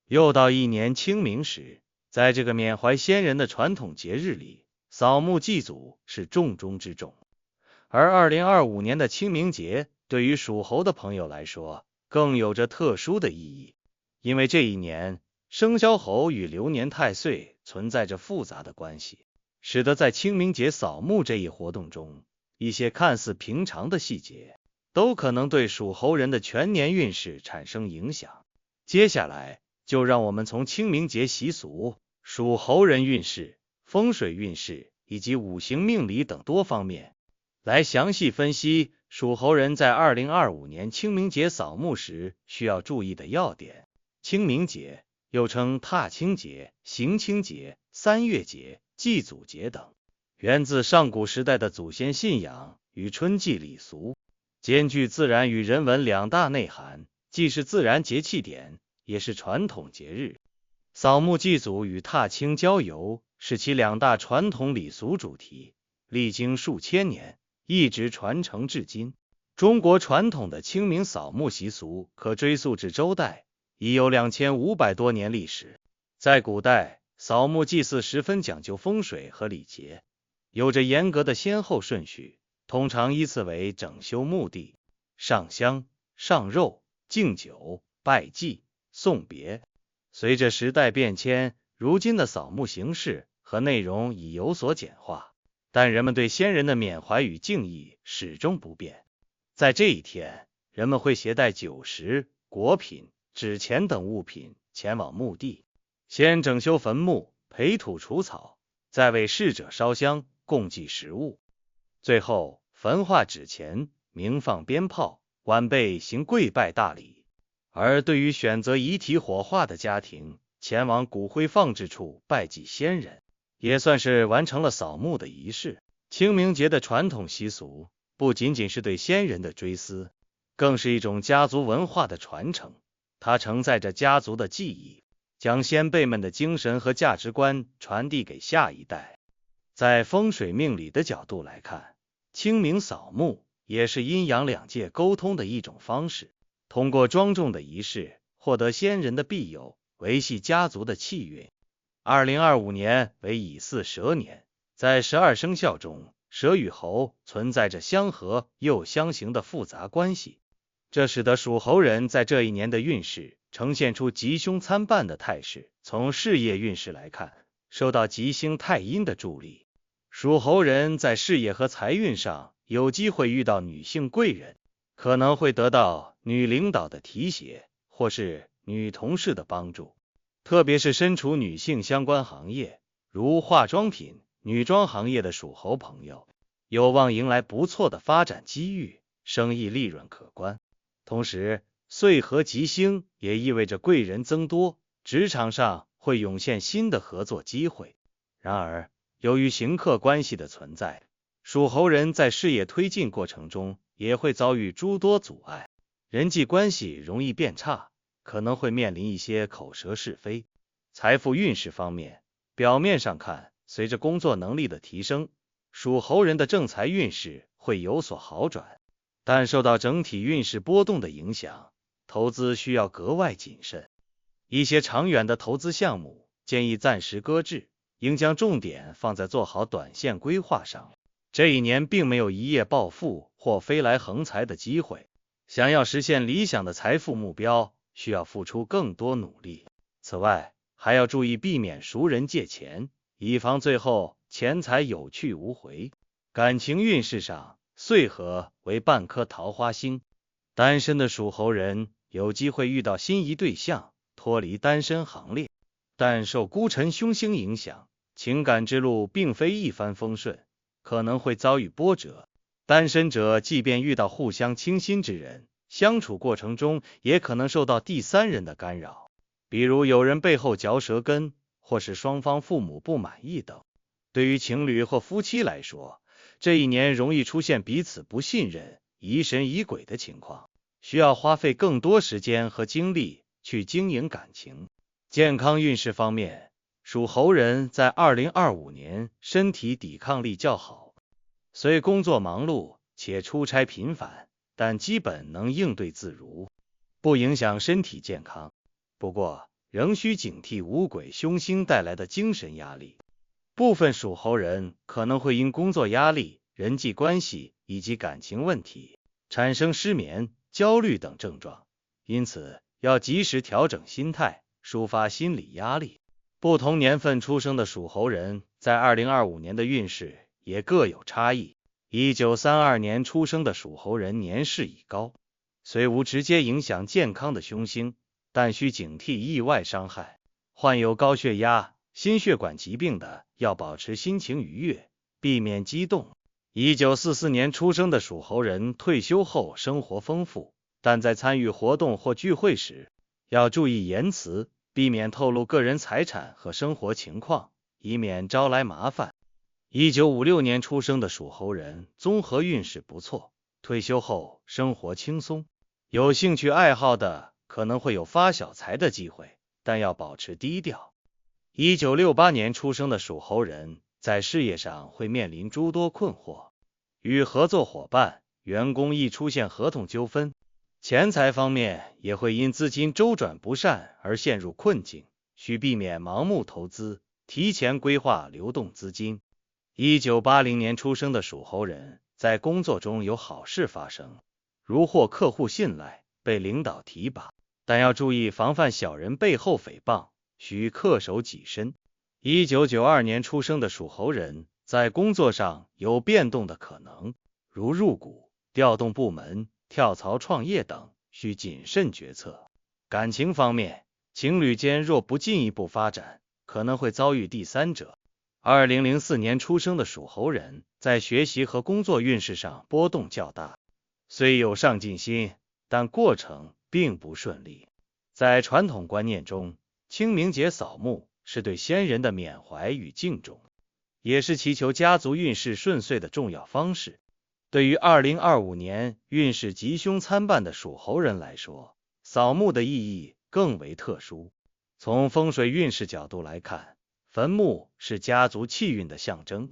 又到一年清明时，在这个缅怀先人的传统节日里，扫墓祭祖是重中之重。而2025年的清明节对于属猴的朋友来说，更有着特殊的意义，因为这一年生肖猴与流年太岁存在着复杂的关系，使得在清明节扫墓这一活动中，一些看似平常的细节都可能对属猴人的全年运势产生影响。接下来就让我们从清明节习俗、属猴人运势、风水运势以及五行命理等多方面来详细分析属猴人在2025年清明节扫墓时需要注意的要点。清明节又称踏青节、行清节、三月节、祭祖节等，源自上古时代的祖先信仰与春季礼俗，兼具自然与人文两大内涵，既是自然节气点，也是传统节日。扫墓祭祖与踏青郊游是其两大传统礼俗主题，历经数千年，一直传承至今。中国传统的清明扫墓习俗可追溯至周代，已有2500多年历史。在古代，扫墓祭祀十分讲究风水和礼节，有着严格的先后顺序，通常依次为整修墓地、上香、上肉、敬酒、拜祭、送别。随着时代变迁，如今的扫墓形式和内容已有所简化，但人们对先人的缅怀与敬意始终不变。在这一天，人们会携带酒食、果品、纸钱等物品前往墓地，先整修坟墓，培土除草，再为逝者烧香，供祭食物，最后焚化纸钱，鸣放鞭炮，晚辈行跪拜大礼。而对于选择遗体火化的家庭，前往骨灰放置处拜祭先人，也算是完成了扫墓的仪式。清明节的传统习俗不仅仅是对先人的追思，更是一种家族文化的传承，它承载着家族的记忆，将先辈们的精神和价值观传递给下一代。在风水命理的角度来看，清明扫墓也是阴阳两界沟通的一种方式，通过庄重的仪式获得先人的庇佑，维系家族的气运。2025年为乙巳蛇年，在12生肖中，蛇与猴存在着相合又相刑的复杂关系，这使得属猴人在这一年的运势呈现出吉凶参半的态势。从事业运势来看，受到吉星太阴的助力，属猴人在事业和财运上有机会遇到女性贵人，可能会得到女领导的提携，或是女同事的帮助。特别是身处女性相关行业，如化妆品、女装行业的属猴朋友，有望迎来不错的发展机遇，生意利润可观。同时，岁合吉星也意味着贵人增多，职场上会涌现新的合作机会。然而，由于刑克关系的存在，属猴人在事业推进过程中也会遭遇诸多阻碍，人际关系容易变差，可能会面临一些口舌是非。财富运势方面，表面上看，随着工作能力的提升，属猴人的正财运势会有所好转，但受到整体运势波动的影响，投资需要格外谨慎。一些长远的投资项目建议暂时搁置，应将重点放在做好短线规划上。这一年并没有一夜暴富或飞来横财的机会，想要实现理想的财富目标，需要付出更多努力。此外，还要注意避免熟人借钱，以防最后钱财有去无回。感情运势上，岁合为半颗桃花星，单身的属猴人有机会遇到心仪对象，脱离单身行列，但受孤辰凶星影响，情感之路并非一帆风顺，可能会遭遇波折。单身者即便遇到互相倾心之人，相处过程中也可能受到第三人的干扰，比如有人背后嚼舌根，或是双方父母不满意等。对于情侣或夫妻来说，这一年容易出现彼此不信任、疑神疑鬼的情况，需要花费更多时间和精力去经营感情。健康运势方面，属猴人在2025年身体抵抗力较好，虽工作忙碌且出差频繁，但基本能应对自如，不影响身体健康。不过，仍需警惕五鬼凶星带来的精神压力。部分属猴人可能会因工作压力、人际关系以及感情问题，产生失眠、焦虑等症状，因此要及时调整心态，抒发心理压力。不同年份出生的属猴人在2025年的运势也各有差异。1932年出生的属猴人年事已高，虽无直接影响健康的凶星，但需警惕意外伤害。患有高血压、心血管疾病的要保持心情愉悦，避免激动。1944年出生的属猴人退休后生活丰富，但在参与活动或聚会时要注意言辞，避免透露个人财产和生活情况，以免招来麻烦。1956年出生的属猴人综合运势不错，退休后生活轻松，有兴趣爱好的可能会有发小财的机会，但要保持低调。1968年出生的属猴人在事业上会面临诸多困惑，与合作伙伴、员工易出现合同纠纷，钱财方面也会因资金周转不善而陷入困境，需避免盲目投资，提前规划流动资金。1980年出生的属猴人在工作中有好事发生，如获客户信赖，被领导提拔，但要注意防范小人背后诽谤，需恪守己身。1992年出生的属猴人在工作上有变动的可能，如入股、调动部门、跳槽创业等，需谨慎决策。感情方面，情侣间若不进一步发展，可能会遭遇第三者。2004年出生的属猴人在学习和工作运势上波动较大，虽有上进心，但过程并不顺利。在传统观念中，清明节扫墓是对先人的缅怀与敬重，也是祈求家族运势顺遂的重要方式。对于2025年运势吉凶参半的属猴人来说，扫墓的意义更为特殊。从风水运势角度来看，坟墓是家族气运的象征，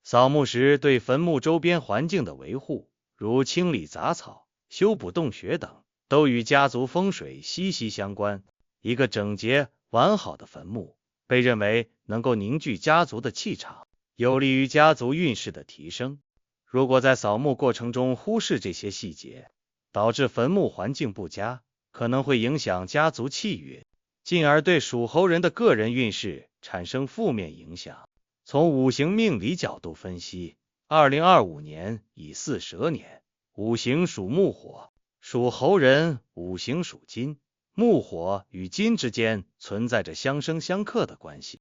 扫墓时对坟墓周边环境的维护，如清理杂草、修补洞穴等，都与家族风水息息相关。一个整洁完好的坟墓被认为能够凝聚家族的气场，有利于家族运势的提升。如果在扫墓过程中忽视这些细节，导致坟墓环境不佳，可能会影响家族气运，进而对属猴人的个人运势产生负面影响。从五行命理角度分析，2025年乙巳蛇年，五行属木火，属猴人五行属金，木火与金之间存在着相生相克的关系。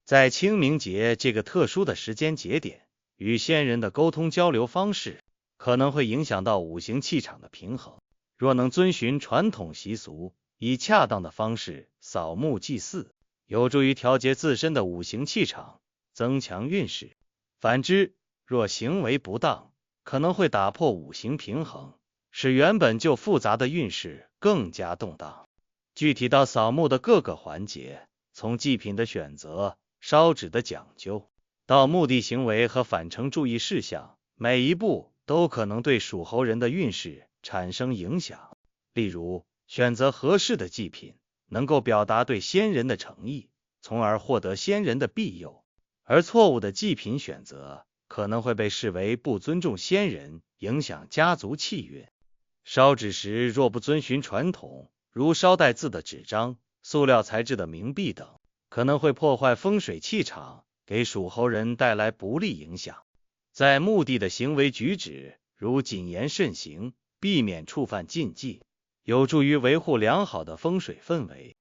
在清明节这个特殊的时间节点，与先人的沟通交流方式可能会影响到五行气场的平衡。若能遵循传统习俗，以恰当的方式扫墓祭祀，有助于调节自身的五行气场，增强运势。反之，若行为不当，可能会打破五行平衡，使原本就复杂的运势更加动荡。具体到扫墓的各个环节，从祭品的选择、烧纸的讲究，到墓地行为和返程注意事项，每一步都可能对属猴人的运势产生影响。例如，选择合适的祭品，能够表达对先人的诚意，从而获得先人的庇佑；而错误的祭品选择，可能会被视为不尊重先人，影响家族气运。烧纸时若不遵循传统，如烧带字的纸张、塑料材质的冥币等，可能会破坏风水气场，给属猴人带来不利影响。在墓地的行为举止，如谨言慎行，避免触犯禁忌，有助于维护良好的风水氛围。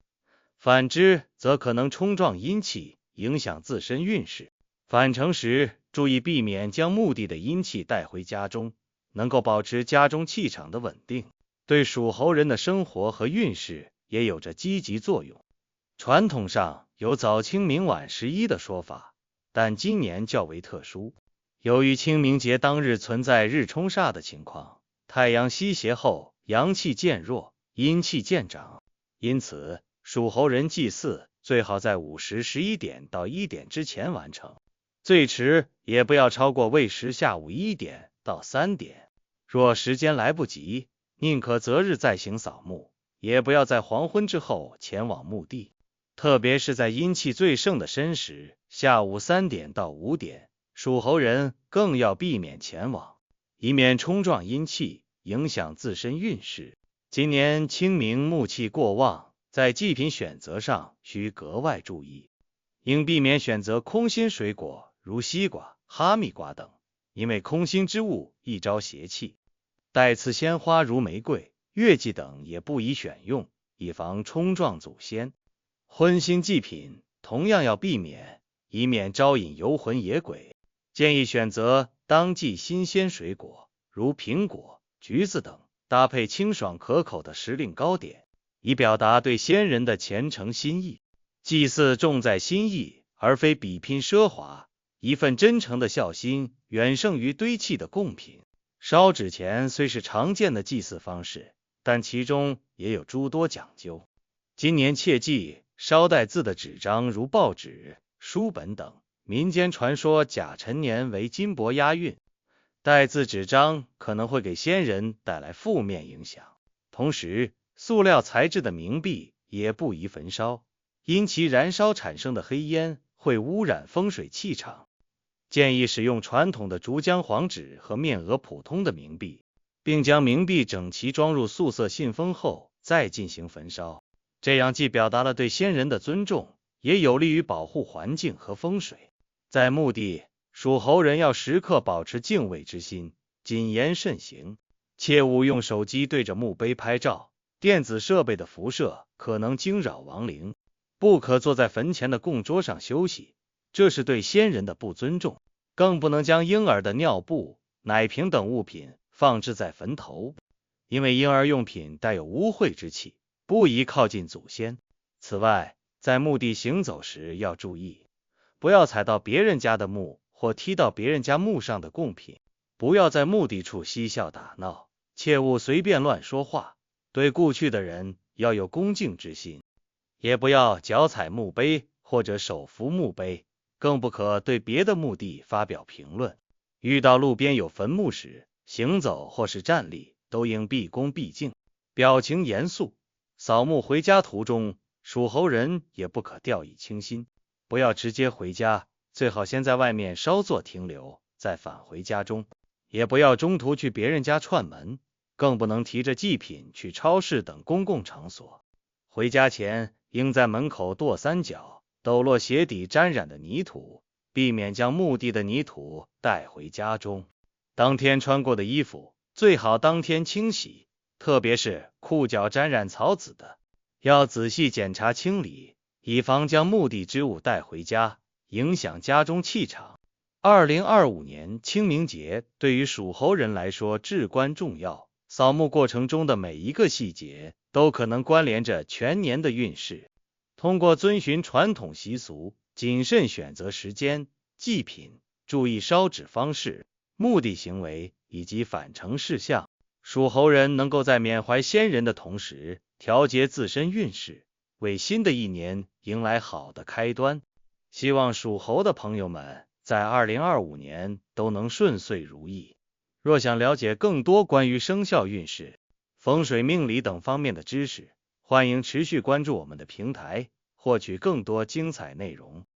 反之，则可能冲撞阴气，影响自身运势。返程时，注意避免将墓地的阴气带回家中，能够保持家中气场的稳定，对属猴人的生活和运势也有着积极作用。传统上有早清明晚11的说法，但今年较为特殊。由于清明节当日存在日冲煞的情况，太阳西斜后阳气渐弱，阴气渐长，因此属猴人祭祀最好在午时11点到1点之前完成，最迟也不要超过未时下午1点到3点。若时间来不及，宁可择日再行扫墓，也不要在黄昏之后前往墓地。特别是在阴气最盛的申时，下午3点到5点，属猴人更要避免前往，以免冲撞阴气，影响自身运势。今年清明木气过旺，在祭品选择上需格外注意，应避免选择空心水果，如西瓜、哈密瓜等，因为空心之物易招邪气。带刺鲜花如玫瑰、月季等也不宜选用，以防冲撞祖先。荤腥祭品同样要避免，以免招引游魂野鬼。建议选择当季新鲜水果，如苹果、橘子等，搭配清爽可口的时令糕点，以表达对先人的虔诚心意。祭祀重在心意，而非比拼奢华，一份真诚的孝心远胜于堆砌的贡品。烧纸钱虽是常见的祭祀方式，但其中也有诸多讲究。今年切记烧带字的纸张，如报纸、书本等。民间传说甲辰年为金帛押运，带字纸张可能会给先人带来负面影响。同时，塑料材质的冥币也不宜焚烧，因其燃烧产生的黑烟会污染风水气场。建议使用传统的竹浆黄纸和面额普通的冥币，并将冥币整齐装入素色信封后再进行焚烧，这样既表达了对先人的尊重，也有利于保护环境和风水。在墓地，属猴人要时刻保持敬畏之心，谨言慎行，切勿用手机对着墓碑拍照，电子设备的辐射可能惊扰亡灵。不可坐在坟前的供桌上休息，这是对先人的不尊重。更不能将婴儿的尿布、奶瓶等物品放置在坟头，因为婴儿用品带有污秽之气，不宜靠近祖先。此外，在墓地行走时要注意，不要踩到别人家的墓或踢到别人家墓上的贡品，不要在墓地处嬉笑打闹，切勿随便乱说话，对故去的人要有恭敬之心，也不要脚踩墓碑或者手扶墓碑，更不可对别的墓地发表评论。遇到路边有坟墓时，行走或是站立都应毕恭毕敬，表情严肃。扫墓回家途中，属猴人也不可掉以轻心，不要直接回家，最好先在外面稍作停留，再返回家中。也不要中途去别人家串门，更不能提着祭品去超市等公共场所。回家前，应在门口跺3脚，抖落鞋底沾染的泥土，避免将墓地的泥土带回家中。当天穿过的衣服最好当天清洗，特别是裤脚沾染草籽的，要仔细检查清理，以防将墓地之物带回家，影响家中气场。2025年清明节对于属猴人来说至关重要，扫墓过程中的每一个细节都可能关联着全年的运势。通过遵循传统习俗，谨慎选择时间、祭品，注意烧纸方式、墓地行为以及返程事项，属猴人能够在缅怀先人的同时，调节自身运势，为新的一年迎来好的开端。希望属猴的朋友们在2025年都能顺遂如意。若想了解更多关于生肖运势、风水命理等方面的知识，欢迎持续关注我们的平台，获取更多精彩内容。